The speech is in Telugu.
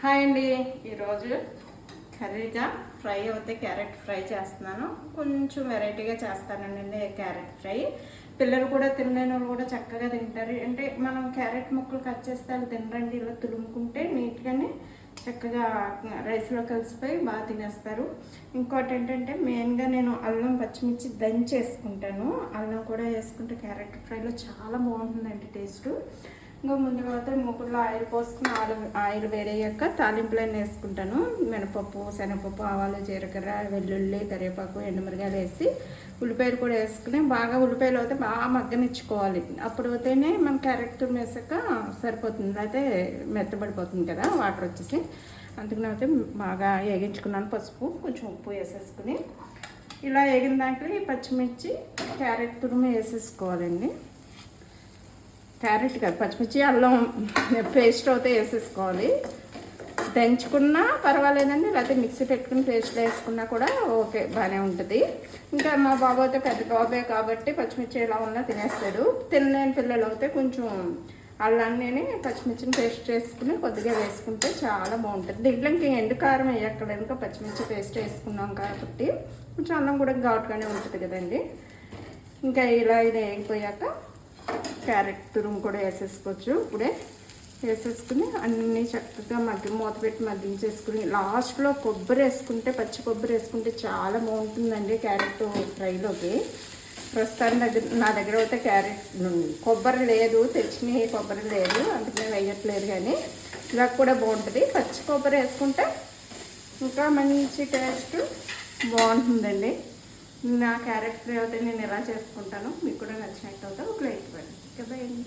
హాయ్ అండి. ఈరోజు కర్రీగా ఫ్రై అవుతే క్యారెట్ ఫ్రై చేస్తున్నాను. కొంచెం వెరైటీగా చేస్తానండి క్యారెట్ ఫ్రై. పిల్లలు కూడా తినలేని వాళ్ళు కూడా చక్కగా తింటారు. అంటే మనం క్యారెట్ ముక్కలు కట్ చేస్తే వాళ్ళు తినరండి. ఇలా తురుముకుంటే నీట్గానే చక్కగా రైస్లో కలిసిపోయి బాగా తినేస్తారు. ఇంకోటి ఏంటంటే మెయిన్గా నేను అల్లం పచ్చిమిర్చి దంచేసుకుంటాను. అల్లం కూడా వేసుకుంటే క్యారెట్ ఫ్రైలో చాలా బాగుంటుందండి టేస్ట్. ఇంకా ముందుగా అయితే మూకుడులో ఆయిల్ పోసుకుని ఆయిల్ వేడయ్యాక తాలింపులన్నీ వేసుకుంటాను. మినపప్పు, శనగపప్పు, ఆవాలు, జీలకర్ర, వెల్లుల్లి, కరివేపాకు, ఎండుమిరగాయలు వేసి ఉల్లిపాయలు కూడా వేసుకుని బాగా ఉల్లిపాయలు అయితే బాగా మగ్గనిచ్చుకోవాలి. అప్పుడు అయితేనే మన క్యారెట్ తురిమేసాక సరిపోతుంది, అయితే మెత్తబడిపోతుంది కదా వాటర్ వచ్చేసి. అందుకని అయితే బాగా వేగించుకున్నాను. పసుపు కొంచెం ఉప్పు వేసేసుకుని ఇలా వేగిన దాంట్లో ఈ పచ్చిమిర్చి క్యారెట్ తురుము వేసేసుకోవాలండి. క్యారెట్ కాదు, పచ్చిమిర్చి అల్లం పేస్ట్ అయితే వేసేసుకోవాలి. దంచుకున్నా పర్వాలేదండి, లేకపోతే మిక్సీ పెట్టుకుని పేస్ట్లో వేసుకున్నా కూడా ఓకే, బాగానే ఉంటుంది. ఇంకా మా బాబు అయితే పెద్ద బాబే కాబట్టి పచ్చిమిర్చి ఎలా ఉన్నా తినేస్తాడు. తినలేని పిల్లలు అయితే కొంచెం అల్లాన్ని పచ్చిమిర్చిని పేస్ట్ చేసుకుని కొద్దిగా వేసుకుంటే చాలా బాగుంటుంది. దీంట్లో ఇంకా ఎండు కారం వేయక్కర్లేదు, ఇంకా పచ్చిమిర్చి పేస్ట్ వేసుకున్నాం కాబట్టి కొంచెం అన్నం కూడా ఘాటుగానే ఉంటుంది కదండి. ఇంకా ఇలా ఇది వేగిపోయాక క్యారెట్ తురుము కూడా వేసేసుకోవచ్చు. ఇప్పుడే వేసేసుకుని అన్నీ చక్కగా మూత పెట్టి మగ్గించేసుకుని లాస్ట్లో కొబ్బరి వేసుకుంటే, పచ్చి కొబ్బరి వేసుకుంటే చాలా బాగుంటుందండి క్యారెట్ ఫ్రైలోకి. ప్రస్తుతానికి నా దగ్గర అయితే కొబ్బరి లేదు, తెచ్చిన కొబ్బరి లేదు, అందుకనే వేయట్లేదు. కానీ ఇలా కూడా బాగుంటుంది. పచ్చి కొబ్బరి వేసుకుంటే ఇంకా మంచి టేస్ట్ బాగుంటుందండి. నా క్యారెట్ ఫ్రై అయితే నేను ఎలా చేసుకుంటాను, మీకు కూడా నచ్చినట్టు అవుతా ఒక లైక్ ఇవ్వండి.